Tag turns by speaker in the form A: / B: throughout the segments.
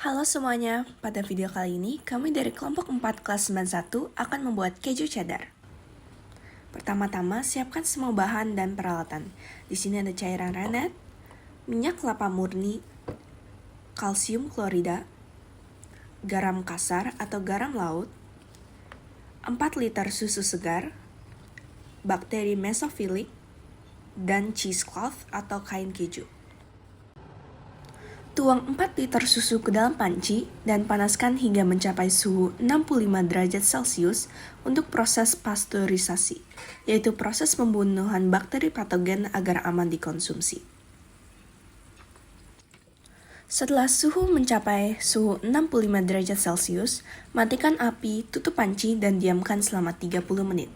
A: Halo semuanya, pada video kali ini kami dari kelompok 4 kelas 91 akan membuat keju cheddar. Pertama-tama siapkan semua bahan dan peralatan. Di sini ada cairan rennet, minyak kelapa murni, kalsium klorida, garam kasar atau garam laut, 4 liter susu segar, bakteri mesofilik, dan cheesecloth atau kain keju. Tuang 4 liter susu ke dalam panci dan panaskan hingga mencapai suhu 65 derajat Celcius untuk proses pasteurisasi, yaitu proses pembunuhan bakteri patogen agar aman dikonsumsi. Setelah suhu mencapai suhu 65 derajat Celcius, matikan api, tutup panci, dan diamkan selama 30 menit.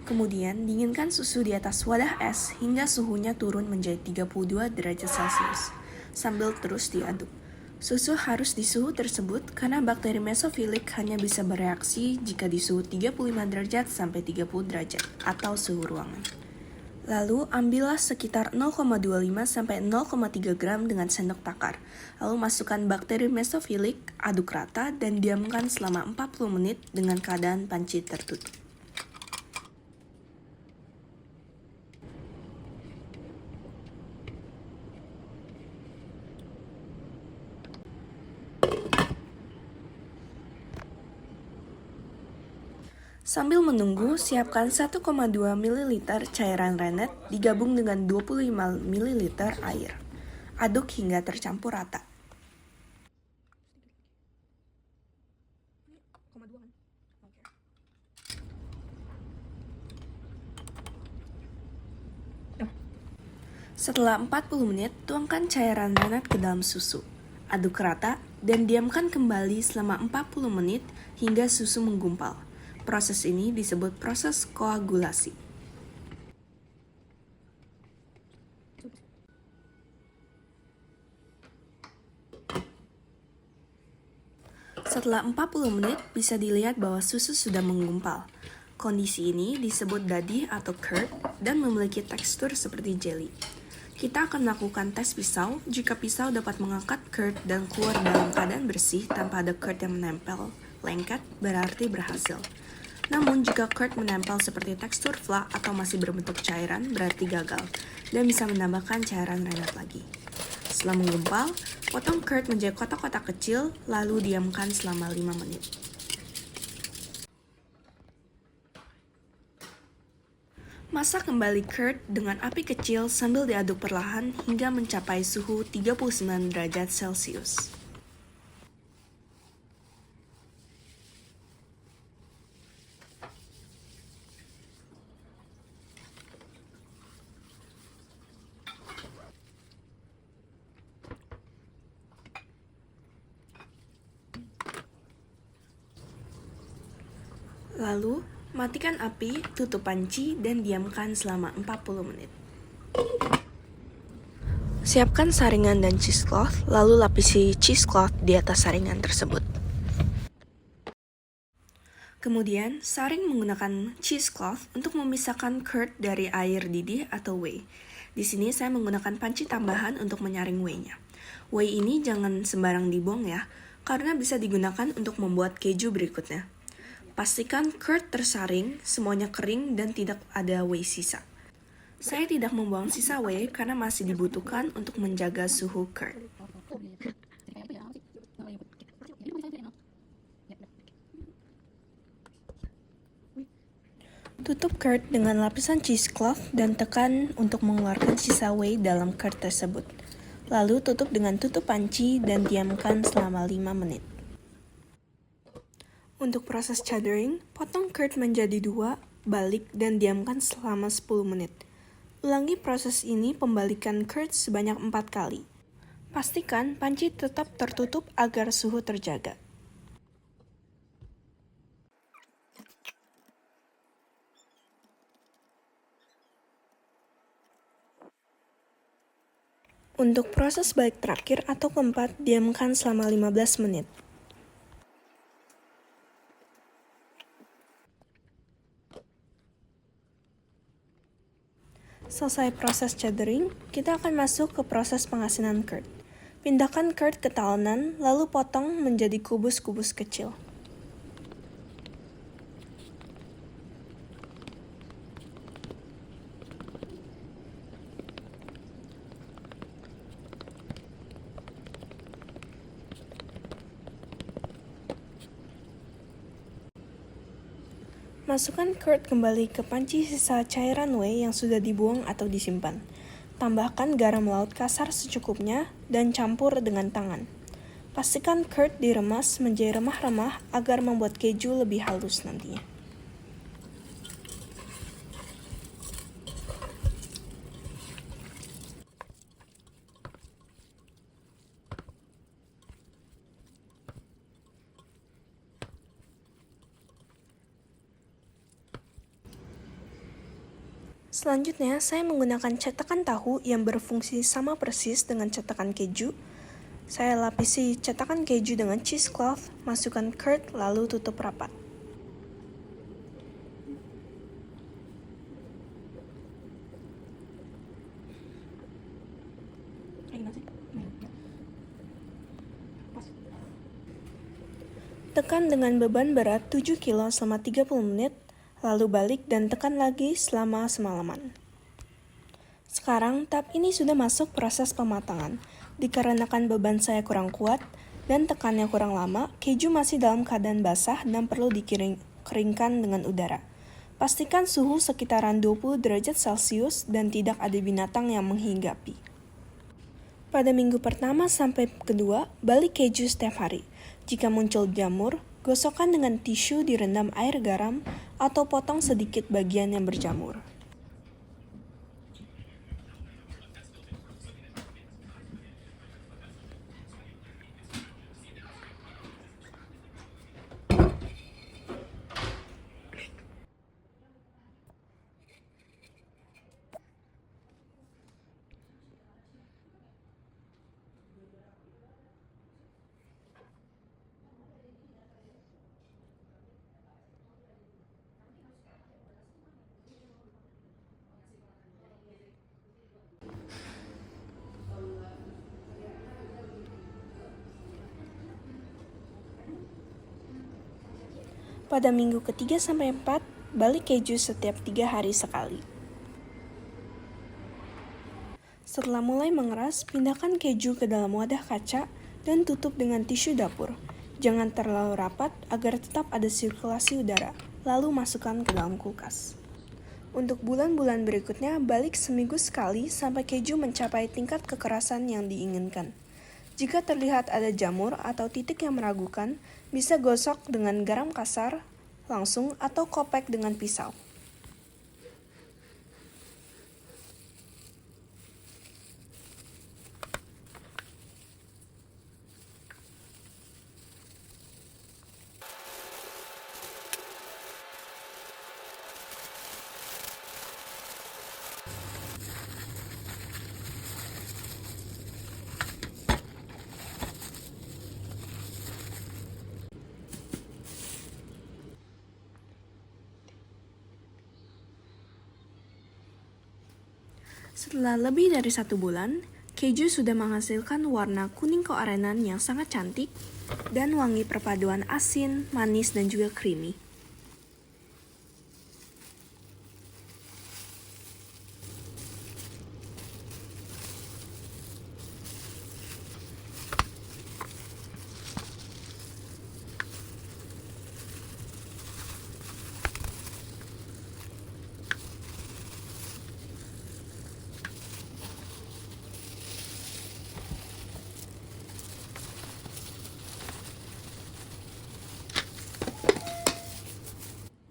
A: Kemudian, dinginkan susu di atas wadah es hingga suhunya turun menjadi 32 derajat Celcius. Sambil terus diaduk. Susu harus di suhu tersebut karena bakteri mesofilik hanya bisa bereaksi jika di suhu 35 derajat sampai 30 derajat atau suhu ruangan. Lalu ambillah sekitar 0,25 sampai 0,3 gram dengan sendok takar. Lalu masukkan bakteri mesofilik, aduk rata dan diamkan selama 40 menit dengan keadaan panci tertutup. Sambil menunggu, siapkan 1,2 ml cairan rennet digabung dengan 25 ml air. Aduk hingga tercampur rata. Setelah 40 menit, tuangkan cairan rennet ke dalam susu. Aduk rata dan diamkan kembali selama 40 menit hingga susu menggumpal. Proses ini disebut proses koagulasi. Setelah 40 menit, bisa dilihat bahwa susu sudah menggumpal. Kondisi ini disebut dadih atau curd dan memiliki tekstur seperti jelly. Kita akan melakukan tes pisau. Jika pisau dapat mengangkat curd dan keluar dalam keadaan bersih tanpa ada curd yang menempel, lengket, berarti berhasil. Namun, jika curd menempel seperti tekstur fla atau masih berbentuk cairan, berarti gagal, dan bisa menambahkan cairan rennet lagi. Setelah menggumpal, potong curd menjadi kotak-kotak kecil, lalu diamkan selama 5 menit. Masak kembali curd dengan api kecil sambil diaduk perlahan hingga mencapai suhu 39 derajat Celcius. Lalu, matikan api, tutup panci, dan diamkan selama 40 menit. Siapkan saringan dan cheesecloth, lalu lapisi cheesecloth di atas saringan tersebut. Kemudian, saring menggunakan cheesecloth untuk memisahkan curd dari air didih atau whey. Di sini saya menggunakan panci tambahan untuk menyaring whey-nya. Whey ini jangan sembarang dibuang ya, karena bisa digunakan untuk membuat keju berikutnya. Pastikan curd tersaring, semuanya kering, dan tidak ada whey sisa. Saya tidak membuang sisa whey karena masih dibutuhkan untuk menjaga suhu curd. Tutup curd dengan lapisan cheesecloth dan tekan untuk mengeluarkan sisa whey dalam curd tersebut. Lalu tutup dengan tutup panci dan diamkan selama 5 menit. Untuk proses cheddaring, potong curd menjadi 2, balik, dan diamkan selama 10 menit. Ulangi proses ini pembalikan curd sebanyak 4 kali. Pastikan panci tetap tertutup agar suhu terjaga. Untuk proses balik terakhir atau keempat, diamkan selama 15 menit. Selesai proses cheddaring, kita akan masuk ke proses pengasinan curd. Pindahkan curd ke talenan, lalu potong menjadi kubus-kubus kecil. Masukkan curd kembali ke panci sisa cairan whey yang sudah dibuang atau disimpan. Tambahkan garam laut kasar secukupnya dan campur dengan tangan. Pastikan curd diremas menjadi remah-remah agar membuat keju lebih halus nantinya. Selanjutnya, saya menggunakan cetakan tahu yang berfungsi sama persis dengan cetakan keju. Saya lapisi cetakan keju dengan cheesecloth, masukkan curd, lalu tutup rapat. Tekan dengan beban berat 7 kilo selama 30 menit, lalu balik dan tekan lagi selama semalaman. Sekarang, tahap ini sudah masuk proses pematangan. Dikarenakan beban saya kurang kuat dan tekannya kurang lama, keju masih dalam keadaan basah dan perlu dikeringkan dengan udara. Pastikan suhu sekitaran 20 derajat Celcius dan tidak ada binatang yang menghinggapi. Pada minggu pertama sampai kedua, balik keju setiap hari. Jika muncul jamur, gosokkan dengan tisu direndam air garam atau potong sedikit bagian yang berjamur. Pada minggu ketiga sampai 4, balik keju setiap 3 hari sekali. Setelah mulai mengeras, pindahkan keju ke dalam wadah kaca dan tutup dengan tisu dapur. Jangan terlalu rapat agar tetap ada sirkulasi udara, lalu masukkan ke dalam kulkas. Untuk bulan-bulan berikutnya, balik seminggu sekali sampai keju mencapai tingkat kekerasan yang diinginkan. Jika terlihat ada jamur atau titik yang meragukan, bisa gosok dengan garam kasar langsung atau kopek dengan pisau. Setelah lebih dari 1 bulan, keju sudah menghasilkan warna kuning keorenan yang sangat cantik dan wangi perpaduan asin, manis, dan juga creamy.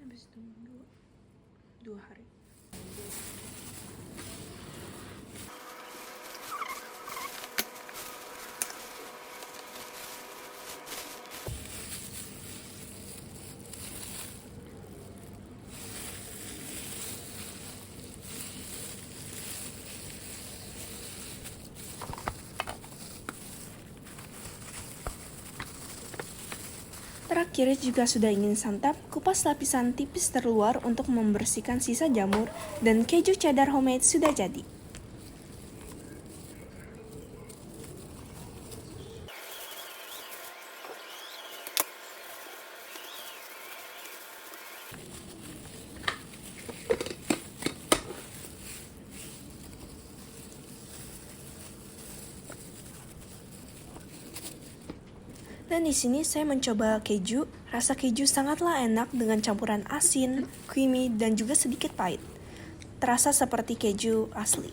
A: Habis tunggu 2 hari. Terakhir, jika sudah ingin santap, kupas lapisan tipis terluar untuk membersihkan sisa jamur dan keju cheddar homemade sudah jadi. Dan di sini saya mencoba keju. Rasa keju sangatlah enak dengan campuran asin, creamy, dan juga sedikit pahit. Terasa seperti keju asli.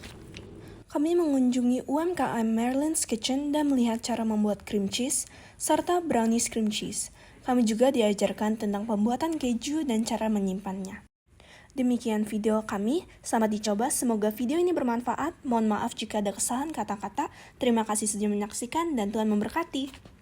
A: Kami mengunjungi UMKM Maryland's Kitchen dan melihat cara membuat cream cheese, serta brownies cream cheese. Kami juga diajarkan tentang pembuatan keju dan cara menyimpannya. Demikian video kami, selamat dicoba, semoga video ini bermanfaat. Mohon maaf jika ada kesalahan kata-kata. Terima kasih sudah menyaksikan dan Tuhan memberkati.